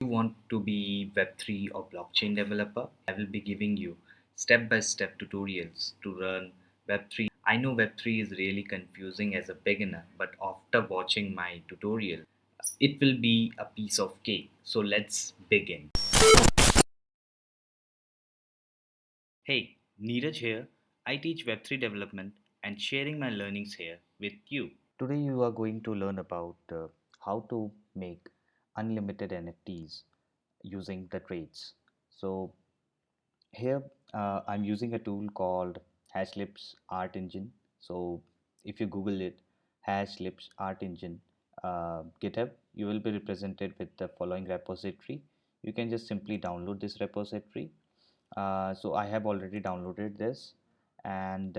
You want to be Web3 or blockchain developer, I will be giving you step-by-step tutorials to learn Web3. I know Web3 is really confusing as a beginner, but after watching my tutorial, it will be a piece of cake. So let's begin. Hey, Neeraj here. I teach Web3 development and sharing my learnings here with you. Today you are going to learn about how to make unlimited NFTs using the trades. So here I'm using a tool called hashlips art engine. So if you google it, hashlips art engine, github, you will be represented with the following repository. You can just simply download this repository. So I have already downloaded this, and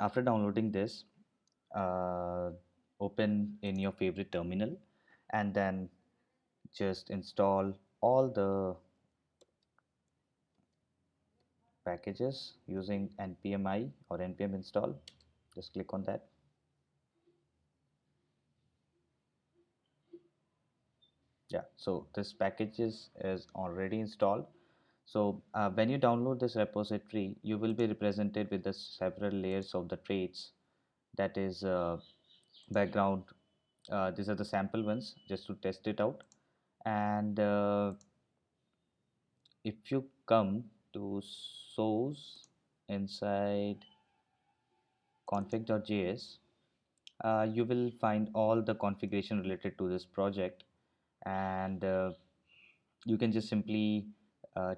after downloading this, uh, open in your favorite terminal, and then just install all the packages using npmi or npm install. Just click on that. Yeah, so this package is already installed. So when you download this repository, you will be represented with the several layers of the traits. That is background. These are the sample ones just to test it out. And if you come to source inside config.js, you will find all the configuration related to this project, and you can just simply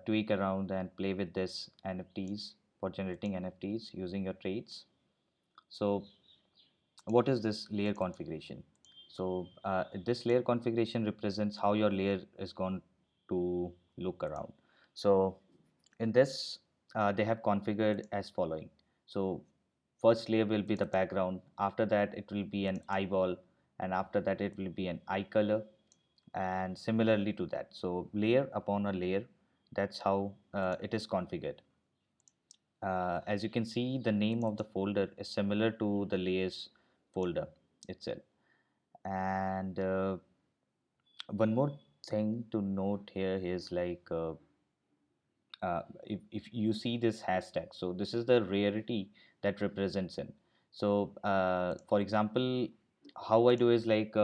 tweak around and play with this NFTs for generating NFTs using your traits. So what is this layer configuration? So this layer configuration represents how your layer is going to look around. So in this, they have configured as following. So first layer will be the background, after that it will be an eyeball, and after that it will be an eye color, and similarly to that. So layer upon a layer, that's how it is configured. As you can see, the name of the folder is similar to the layers folder itself. And one more thing to note here is like if you see this hashtag, so this is the rarity that represents it. So for example, how I do is like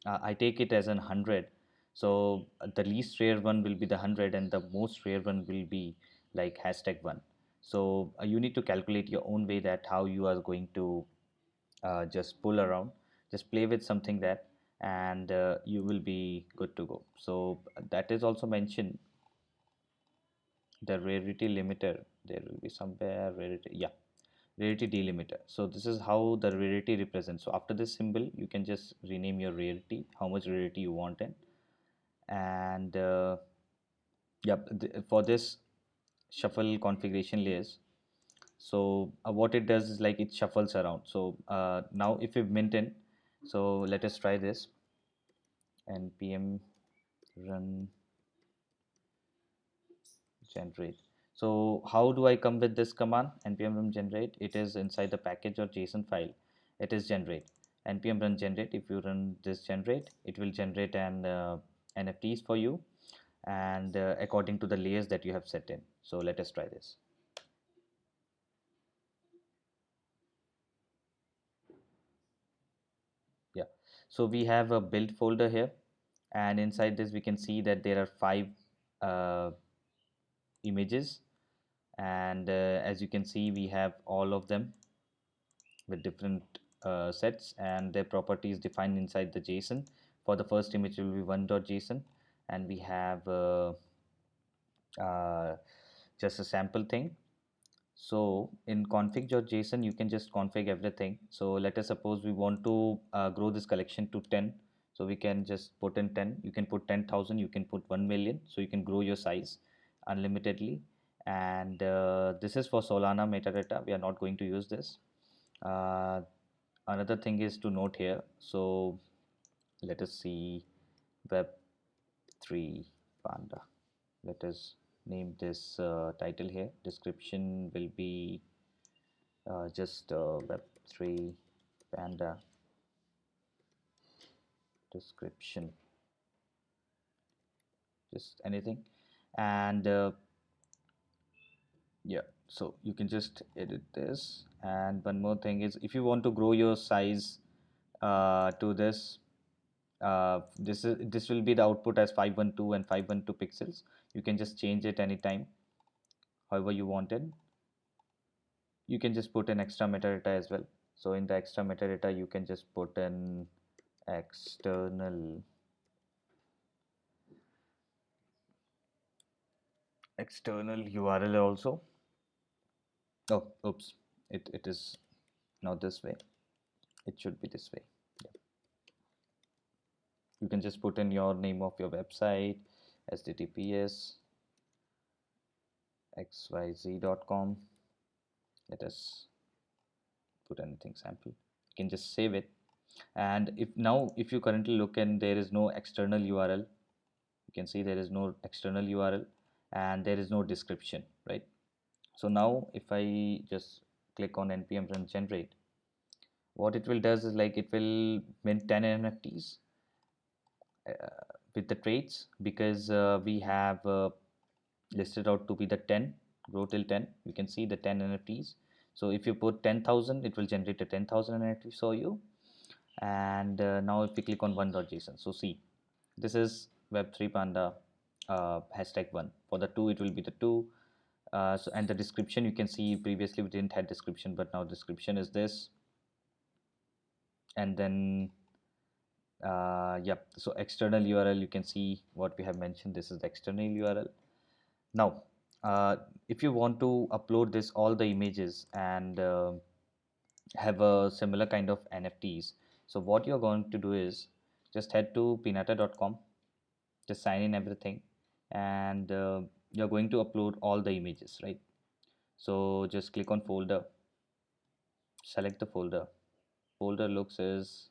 I take it as an 100. So the least rare one will be the 100, and the most rare one will be like hashtag 1. So you need to calculate your own way that how you are going to just pull around, just play with something that, and you will be good to go. So that is also mentioned, the rarity limiter. There will be somewhere rarity, yeah, rarity delimiter. So this is how the rarity represents. So after this symbol, you can just rename your rarity, how much rarity you want in. And yep, for this shuffle configuration layers, so what it does is like it shuffles around. So now if we mint in, so let us try this. Npm run generate. So how do I come with this command? Npm run generate. It is inside the package or JSON file. It is generate. Npm run generate. If you run this generate, it will generate an NFTs for you, and according to the layers that you have set in. So let us try this. Yeah. So we have a build folder here, and inside this we can see that there are 5 uh, images, and as you can see, we have all of them with different sets and their properties defined inside the JSON. For the first image, it will be one.json, and we have uh, just a sample thing. So in config.json, you can just config everything. So let us suppose we want to grow this collection to 10. So we can just put in 10. You can put 10,000, you can put 1 million. So you can grow your size unlimitedly. And this is for Solana metadata. We are not going to use this. Uh, Another thing is to note here. So let us see Web3 Panda. Let us name this title here. Description will be just Web3 Panda description. just anything. And yeah, so you can just edit this. And one more thing is, if you want to grow your size to this, this will be the output as 512 and 512 pixels. You can just change it anytime, however you wanted. You can just put an extra metadata as well. So in the extra metadata, you can just put an external URL also. Oh, oops, it is not this way. It should be this way. Yeah. You can just put in your name of your website, https xyz.com. Let us put anything sample. You can just save it. And if you currently look, and there is no external URL, you can see there is no external URL and there is no description, right? So now if I just click on npm run generate, what it will does is like it will mint 10 NFTs with the traits, because we have listed out to be the 10, grow till 10. You can see the 10 NFTs. So if you put 10,000, it will generate a 10,000 NFTs for you. And now if we click on 1.json, so see, this is web3 panda hashtag 1. For the 2, it will be the 2. So, and the description, you can see previously we didn't have description, but now description is this. And then yep, so external URL, you can see what we have mentioned. This is the external URL. Now if you want to upload this all the images and have a similar kind of NFTs, so what you're going to do is just head to pinata.com, just sign in everything, and you're going to upload all the images, right? So just click on folder, select the folder. Folder looks as,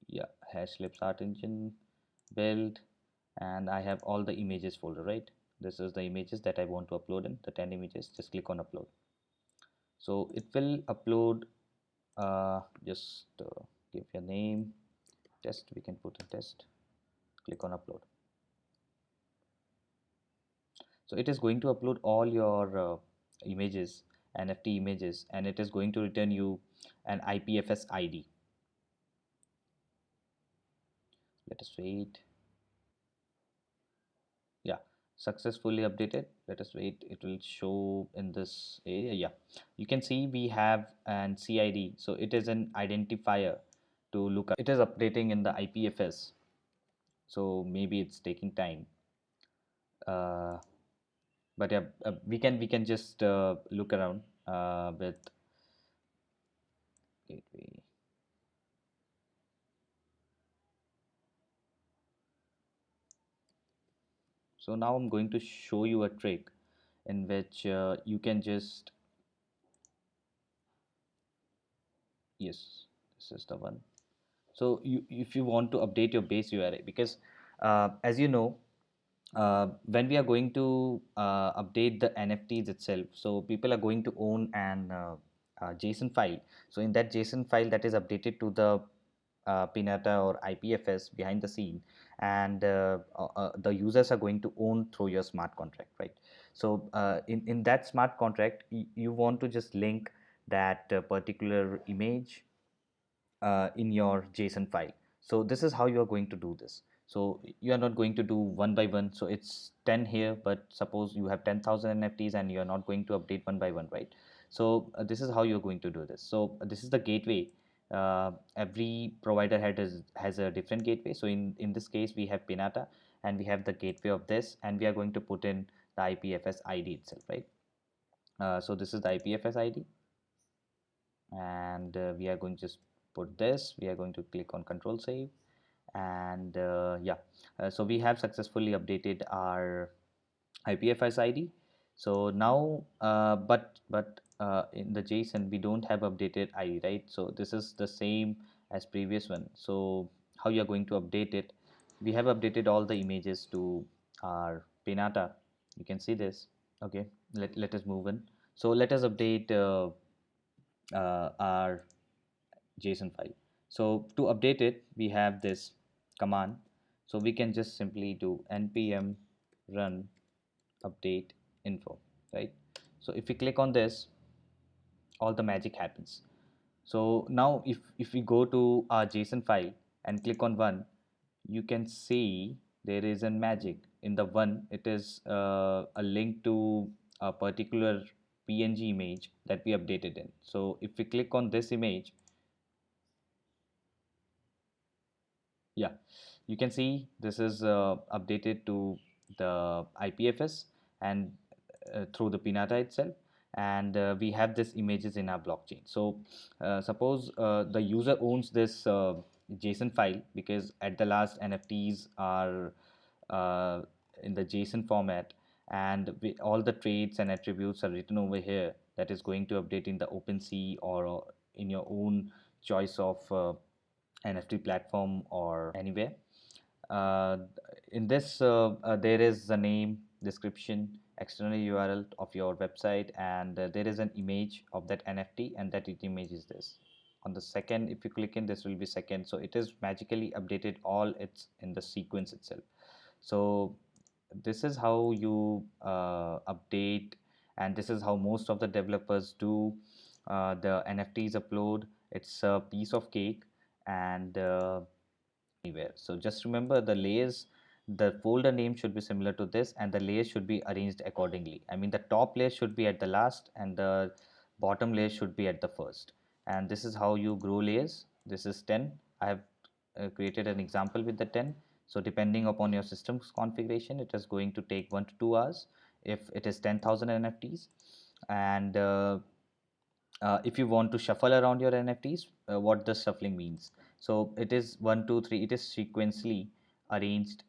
yeah, hashlips art engine build, and I have all the images folder, right? This is the images that I want to upload in, the 10 images. Just click on upload. So it will upload, just give your name, test, we can put a test, click on upload. So it is going to upload all your images, NFT images, and it is going to return you an IPFS ID. Let us wait. Yeah, successfully updated. Let us wait, it will show in this area. Yeah, you can see we have an CID, so it is an identifier to look up. It is updating in the IPFS, so maybe it's taking time. uh, but yeah, we can just look around with gateway. So now I'm going to show you a trick in which you can just, yes, this is the one. So if you want to update your base URI, because as you know, when we are going to update the NFTs itself, so people are going to own an JSON file. So in that JSON file, that is updated to the Pinata or IPFS behind the scene, and the users are going to own through your smart contract, right? So in that smart contract, you want to just link that particular image in your JSON file. So this is how you are going to do this. So you are not going to do one by one. So it's 10 here, but suppose you have 10,000 NFTs and you are not going to update one by one, right? So this is how you're going to do this. So this is the gateway. Every provider has a different gateway. So in this case, we have Pinata and we have the gateway of this, and we are going to put in the IPFS ID itself, right? So this is the IPFS ID, and we are going to just put this. We are going to click on control save, and yeah, so we have successfully updated our IPFS ID. So now but in the JSON we don't have updated ID, right? So this is the same as previous one. So how you are going to update it? We have updated all the images to our Pinata. You can see this. Okay, let us move in. So let us update our JSON file. So to update it, we have this command. So we can just simply do npm run update info, right? So if we click on this, all the magic happens. So now if we go to our JSON file and click on one, you can see there is a magic in the one. It is a link to a particular PNG image that we updated in. So if we click on this image, yeah, you can see this is updated to the IPFS and through the Pinata itself, and we have this images in our blockchain. So suppose the user owns this JSON file, because at the last NFTs are uh, in the JSON format, and all the traits and attributes are written over here, that is going to update in the OpenSea or in your own choice of NFT platform or anywhere. Uh, in this, there is the name, description, external URL of your website, and there is an image of that NFT, and that image is this. On the second, if you click in, this will be second. So it is magically updated, all it's in the sequence itself. So this is how you update, and this is how most of the developers do the NFTs upload. It's a piece of cake, and anywhere. So just remember the layers, the folder name should be similar to this, and the layers should be arranged accordingly. I mean, the top layer should be at the last, and the bottom layer should be at the first. And this is how you grow layers. This is 10. I have created an example with the 10. So depending upon your system's configuration, it is going to take 1 to 2 hours if it is 10,000 NFTs. And if you want to shuffle around your NFTs, what does shuffling means? So it is 1, 2, 3. It is sequentially arranged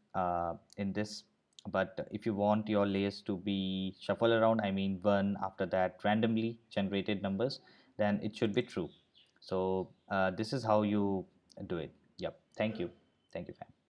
in this. But if you want your layers to be shuffle around, I mean one after that randomly generated numbers, then it should be true. So this is how you do it. Yep. Thank you. Thank you, fam.